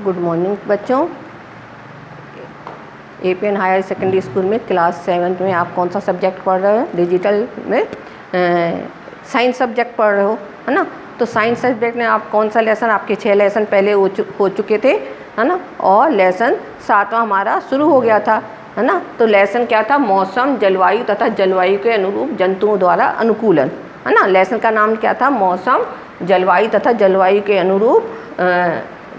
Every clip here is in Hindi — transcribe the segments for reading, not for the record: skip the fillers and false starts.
गुड मॉर्निंग बच्चों। एपीएन हायर सेकेंडरी स्कूल में क्लास 7 में आप कौन सा सब्जेक्ट पढ़ रहे हो? डिजिटल में साइंस सब्जेक्ट पढ़ रहे हो, है ना। तो साइंस सब्जेक्ट में आप कौन सा लेसन, आपके 6 लेसन पहले हो चुके थे, है ना, और लेसन 7वां हमारा शुरू हो गया था, है ना। तो लेसन क्या था? मौसम, जलवायु तथा जलवायु के अनुरूप जंतुओं द्वारा अनुकूलन, है ना। लेसन का नाम क्या था? मौसम, जलवायु तथा जलवायु के अनुरूप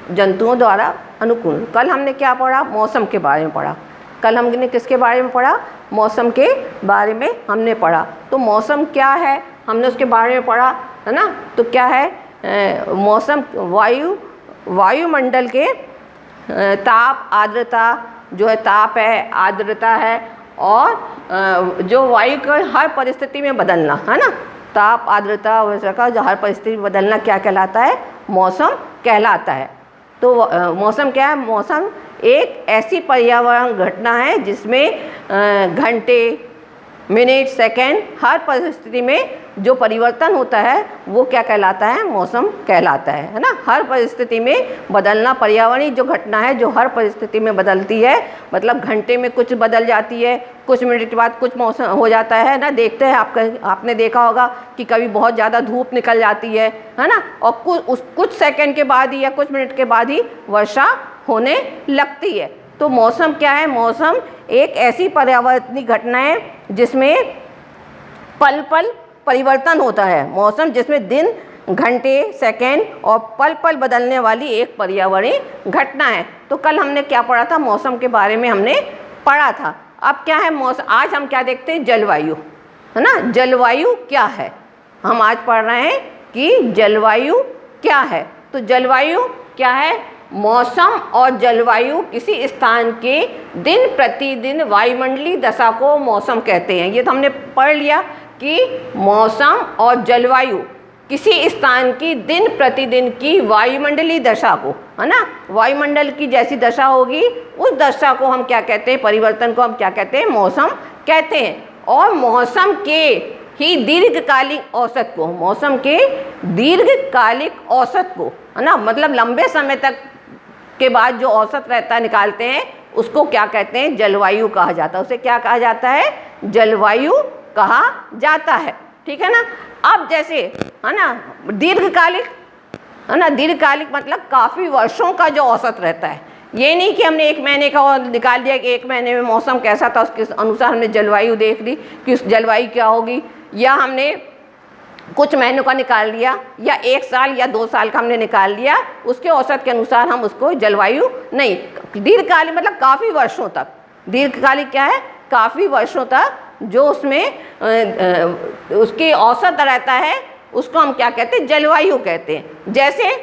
जंतुओं द्वारा अनुकूल। कल हमने क्या पढ़ा? मौसम के बारे में पढ़ा। कल हमने किसके बारे में पढ़ा? मौसम के बारे में हमने पढ़ा। तो मौसम क्या है, हमने उसके बारे में पढ़ा, है ना। तो क्या है मौसम? वायुमंडल के ताप, आर्द्रता, जो है ताप है, आर्द्रता है, और जो वायु के हर परिस्थिति में बदलना, है ना। ताप, आर्द्रता वैसा का जो हर परिस्थिति में बदलना क्या कहलाता है? मौसम कहलाता है। तो मौसम क्या है? मौसम एक ऐसी पर्यावरण घटना है जिसमें घंटे, मिनट, सेकंड, हर परिस्थिति में जो परिवर्तन होता है वो क्या कहलाता है? मौसम कहलाता है ना। हर परिस्थिति में बदलना, पर्यावरणीय जो घटना है जो हर परिस्थिति में बदलती है, मतलब घंटे में कुछ बदल जाती है, कुछ मिनट के बाद कुछ मौसम हो जाता है ना। देखते हैं आपने देखा होगा कि कभी बहुत ज़्यादा धूप निकल जाती है ना, और कुछ सेकंड के बाद ही या कुछ मिनट के बाद ही वर्षा होने लगती है। तो मौसम क्या है? मौसम एक ऐसी पर्यावरणीय घटना है जिसमें पल पल परिवर्तन होता है। मौसम जिसमें दिन, घंटे, सेकंड और पल पल बदलने वाली एक पर्यावरणीय घटना है। तो कल हमने क्या पढ़ा था? मौसम के बारे में हमने पढ़ा था। अब क्या है मौसम? आज हम क्या देखते हैं? जलवायु, है ना। जलवायु क्या है? हम आज पढ़ रहे हैं कि जलवायु क्या है। तो जलवायु क्या है? मौसम और जलवायु किसी स्थान के दिन प्रतिदिन वायुमंडलीय दशा को मौसम कहते हैं। ये तो हमने पढ़ लिया कि मौसम और जलवायु किसी स्थान की दिन प्रतिदिन की वायुमंडलीय दशा को, है ना, वायुमंडल की जैसी दशा होगी उस दशा को हम क्या कहते हैं? परिवर्तन को हम क्या कहते हैं? मौसम कहते हैं। और मौसम के ही दीर्घकालिक औसत को, मौसम के दीर्घकालिक औसत को, है ना, मतलब लंबे समय तक के बाद जो औसत रहता निकालते हैं उसको क्या कहते हैं? जलवायु कहा जाता है। उसे क्या कहा जाता है? जलवायु कहा जाता है। ठीक है ना। अब जैसे, है ना, दीर्घकालिक, है ना, दीर्घकालिक मतलब काफ़ी वर्षों का जो औसत रहता है। ये नहीं कि हमने 1 महीने का निकाल दिया कि 1 महीने में मौसम कैसा था उसके अनुसार हमने जलवायु देख ली कि उस जलवायु क्या होगी, या हमने कुछ महीनों का निकाल लिया, या 1 साल या 2 साल का हमने निकाल लिया, उसके औसत के अनुसार हम उसको जलवायु नहीं। दीर्घकालिक मतलब काफ़ी वर्षों तक। दीर्घकालिक क्या है? काफ़ी वर्षों तक जो उसमें उसकी औसत रहता है उसको हम क्या कहते हैं? जलवायु कहते हैं। जैसे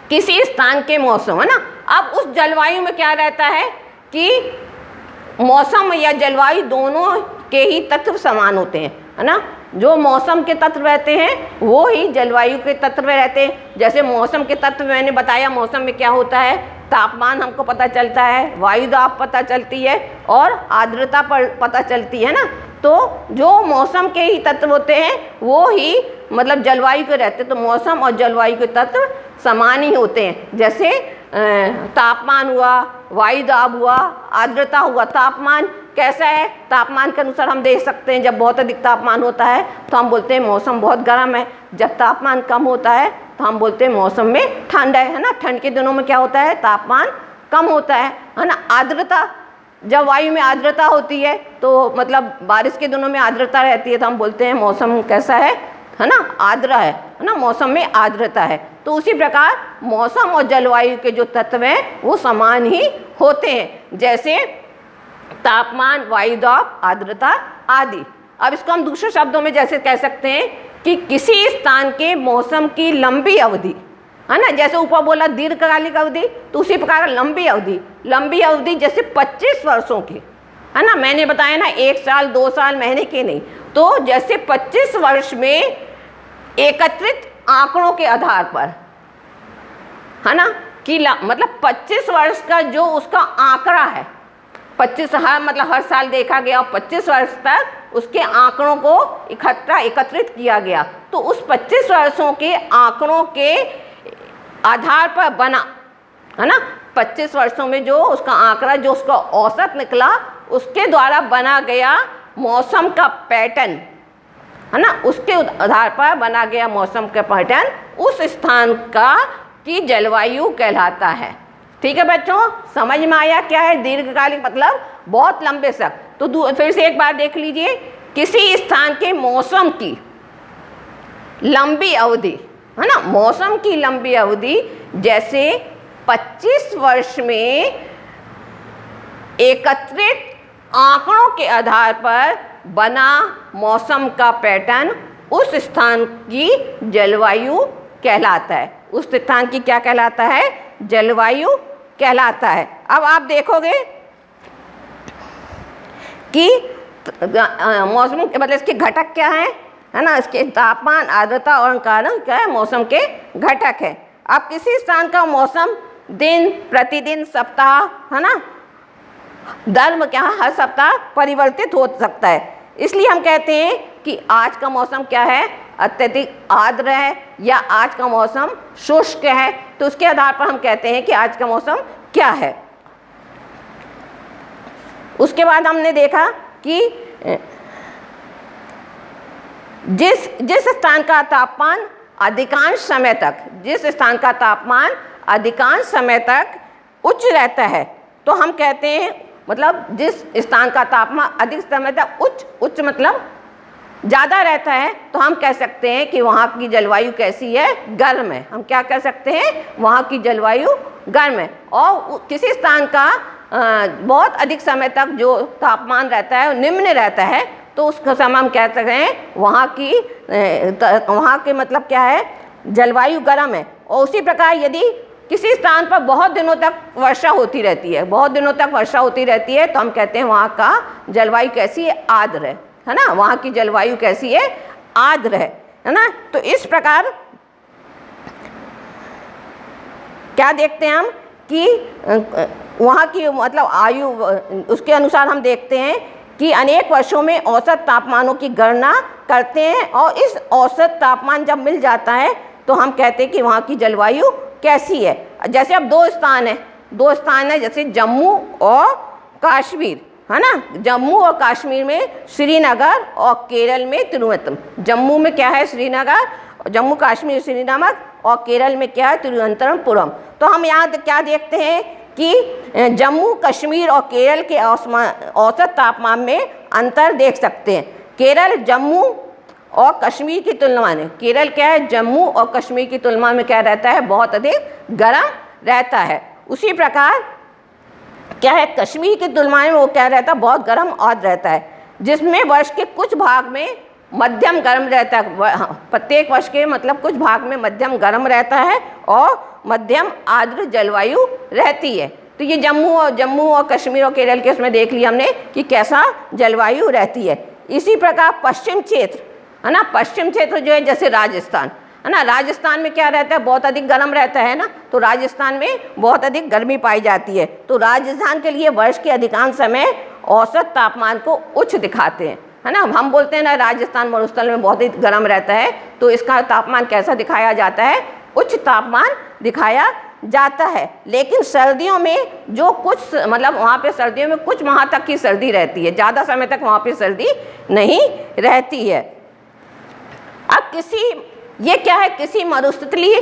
किसी स्थान के मौसम, है ना। अब उस जलवायु में क्या रहता है कि मौसम या जलवायु दोनों के ही तत्व समान होते हैं, है ना। जो मौसम के तत्व रहते हैं वो ही जलवायु के तत्व रहते हैं। जैसे मौसम के तत्व मैंने बताया, मौसम में क्या होता है? तापमान हमको पता चलता है, वायु दाब पता चलती है, और आर्द्रता पर पता चलती है ना। तो जो मौसम के ही तत्व होते हैं वो ही मतलब जलवायु के रहते हैं। तो मौसम और जलवायु के तत्व समान ही होते हैं। जैसे तापमान हुआ, वायु दाब हुआ, आर्द्रता हुआ। तापमान कैसा है? तापमान के अनुसार हम देख सकते हैं, जब बहुत अधिक तापमान होता है तो हम बोलते हैं मौसम बहुत गर्म है। जब तापमान कम होता है तो हम बोलते हैं मौसम में ठंड है ना। ठंड के दिनों में क्या होता है? तापमान कम होता है ना। आर्द्रता, जब वायु में आर्द्रता होती है तो मतलब बारिश के दिनों में आर्द्रता रहती है तो हम बोलते हैं मौसम कैसा है ना, आर्द्र है ना, मौसम में आर्द्रता है। तो उसी प्रकार मौसम और जलवायु के जो तत्व हैं वो समान ही होते हैं, जैसे तापमान, वायु दाब, आर्द्रता आदि। अब इसको हम दूसरे शब्दों में जैसे कह सकते हैं कि किसी स्थान के मौसम की लंबी अवधि, है ना। जैसे ऊपर बोला दीर्घकालिक अवधि, तो उसी प्रकार लंबी अवधि, लंबी अवधि जैसे 25 वर्षों की, है ना। मैंने बताया ना 1 साल 2 साल महीने की नहीं। तो जैसे 25 वर्ष में एकत्रित आंकड़ों के आधार पर, है ना, कि मतलब 25 वर्ष का जो उसका आंकड़ा है, 25 मतलब हर साल देखा गया और 25 वर्ष तक उसके आंकड़ों को एकत्रित किया गया। तो उस 25 वर्षों के आंकड़ों के आधार पर बना है ना। 25 वर्षों में जो उसका आंकड़ा, जो उसका औसत निकला, उसके द्वारा बना गया मौसम का पैटर्न, है ना, उसके आधार पर बना गया मौसम का पैटर्न उस स्थान का की जलवायु कहलाता है। ठीक है बच्चों, समझ में आया क्या है दीर्घकालिक मतलब बहुत लंबे तक। तो फिर से एक बार देख लीजिए, किसी स्थान के मौसम की लंबी अवधि, है ना, मौसम की लंबी अवधि, जैसे 25 वर्ष में एकत्रित आंकड़ों के आधार पर बना मौसम का पैटर्न उस स्थान की जलवायु कहलाता है। उस स्थान की क्या कहलाता है? जलवायु कहलाता है। अब आप देखोगे कि मौसम मतलब इसके घटक क्या हैं, है ना, इसके तापमान, आर्द्रता और कारण क्या है, मौसम के घटक है। अब किसी स्थान का मौसम दिन प्रतिदिन सप्ताह, है ना, दर क्या हर सप्ताह परिवर्तित हो सकता है। इसलिए हम कहते हैं कि आज का मौसम क्या है, अत्यधिक आर्द्र है, या आज का मौसम शुष्क है। तो उसके आधार पर हम कहते हैं कि आज का मौसम क्या है। उसके बाद हमने देखा कि जिस स्थान का तापमान अधिकांश समय तक, जिस स्थान का तापमान अधिकांश समय तक उच्च रहता है, तो हम कहते हैं, मतलब जिस स्थान का तापमान अधिक समय तक उच्च मतलब ज़्यादा रहता है, तो हम कह सकते हैं कि वहाँ की जलवायु कैसी है, गर्म है। हम क्या कह सकते हैं, वहाँ की जलवायु गर्म है। और किसी स्थान का बहुत अधिक समय तक जो तापमान रहता है, निम्न रहता है, तो उस समय हम कह सकते हैं वहाँ के मतलब क्या है, जलवायु गर्म है। और उसी प्रकार यदि किसी स्थान पर बहुत दिनों तक वर्षा होती रहती है, बहुत दिनों तक वर्षा होती रहती है, तो हम कहते हैं वहाँ का जलवायु कैसी है, आर्द्र है ना, वहाँ की जलवायु कैसी है, आर्द्र है ना। तो इस प्रकार क्या देखते हैं हम कि वहाँ की मतलब आयु, उसके अनुसार हम देखते हैं कि अनेक वर्षों में औसत तापमानों की गणना करते हैं, और इस औसत तापमान जब मिल जाता है तो हम कहते हैं कि वहाँ की जलवायु कैसी है। जैसे अब दो स्थान है, जैसे जम्मू और कश्मीर, है ना। जम्मू और कश्मीर में श्रीनगर और केरल में तिरुवनंतपुरम। जम्मू में क्या है, श्रीनगर, जम्मू कश्मीर श्रीनगर, और केरल में क्या है, तिरुवनंतपुरम। तो हम यहाँ क्या देखते हैं कि जम्मू कश्मीर और केरल के औसत तापमान में अंतर देख सकते हैं। केरल जम्मू और कश्मीर की तुलना में, केरल क्या है, जम्मू और कश्मीर की तुलना में क्या रहता है, बहुत अधिक गर्म रहता है। उसी प्रकार क्या है, कश्मीर की तुलना में वो क्या रहता है, बहुत गर्म और रहता है, जिसमें वर्ष के कुछ भाग में मध्यम गर्म रहता है। प्रत्येक वर्ष के मतलब कुछ भाग में मध्यम गर्म रहता है और मध्यम आर्द्र जलवायु रहती है। तो ये जम्मू और कश्मीर और केरल के उसमें देख लिया हमने कि कैसा जलवायु रहती है। इसी प्रकार पश्चिम क्षेत्र, है ना, पश्चिम क्षेत्र जो है जैसे राजस्थान, है ना, राजस्थान में क्या रहता है, बहुत अधिक गर्म रहता है ना, तो राजस्थान में बहुत अधिक गर्मी पाई जाती है। तो राजस्थान के लिए वर्ष के अधिकांश समय औसत तापमान को उच्च दिखाते हैं, है ना। हम बोलते हैं ना राजस्थान मरुस्थल में बहुत ही गर्म रहता है, तो इसका तापमान कैसा दिखाया जाता है, उच्च तापमान दिखाया जाता है। लेकिन सर्दियों में जो कुछ मतलब वहाँ पे सर्दियों में कुछ माह तक की सर्दी रहती है, ज़्यादा समय तक वहाँ पे सर्दी नहीं रहती है। अब ये क्या है, किसी मरुस्थलीय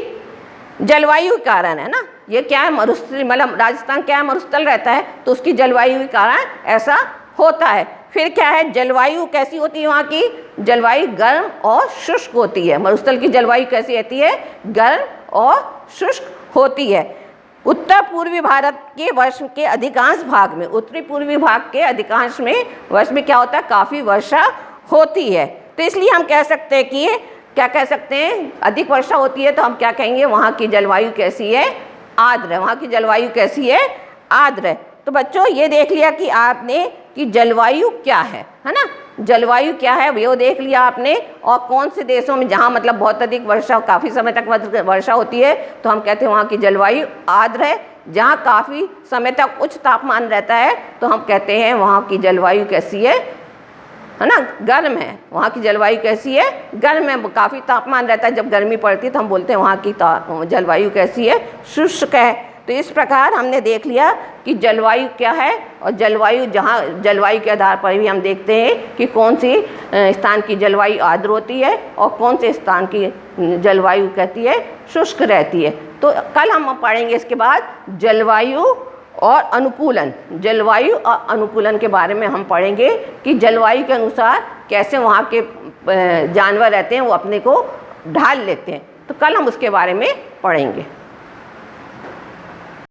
जलवायु के कारण, है ना, ये क्या है, मरुस्थलीय मतलब राजस्थान क्या है, मरुस्थल रहता है, तो उसकी जलवायु के कारण ऐसा होता है। फिर क्या है, जलवायु कैसी होती है, वहाँ की जलवायु गर्म और शुष्क होती है। मरुस्थल की जलवायु कैसी रहती है, गर्म और शुष्क होती है। उत्तर पूर्वी भारत के वर्ष के अधिकांश भाग में, उत्तरी पूर्वी भाग के अधिकांश में वर्ष में क्या होता है, काफ़ी वर्षा होती है। तो इसलिए हम कह सकते हैं कि क्या कह सकते हैं, अधिक वर्षा होती है, तो हम क्या कहेंगे, वहाँ की जलवायु कैसी है, आर्द्र है। वहाँ की जलवायु कैसी है, आर्द्र है। तो बच्चों ये देख लिया कि आपने कि जलवायु क्या है ना, जलवायु क्या है वो देख लिया आपने। और कौन से देशों में जहाँ मतलब बहुत अधिक वर्षा, काफ़ी समय तक वर्षा होती है, तो हम कहते हैं वहाँ की जलवायु आर्द्र है। जहाँ काफ़ी समय तक उच्च तापमान रहता है, तो हम कहते हैं वहाँ की जलवायु कैसी है ना, गर्म है। वहाँ की जलवायु कैसी है, गर्म है। काफ़ी तापमान रहता है, जब गर्मी पड़ती है तो हम बोलते हैं वहाँ की जलवायु कैसी है, शुष्क है। तो इस प्रकार हमने देख लिया कि जलवायु क्या है, और जलवायु जलवायु के आधार पर भी हम देखते हैं कि कौन सी स्थान की जलवायु आर्द्र होती है और कौन से स्थान की जलवायु कहती है शुष्क रहती है। तो कल हम पढ़ेंगे इसके बाद जलवायु और अनुकूलन, जलवायु और अनुकूलन के बारे में हम पढ़ेंगे कि जलवायु के अनुसार कैसे वहाँ के जानवर रहते हैं वो अपने को ढाल लेते हैं। तो कल हम उसके बारे में पढ़ेंगे।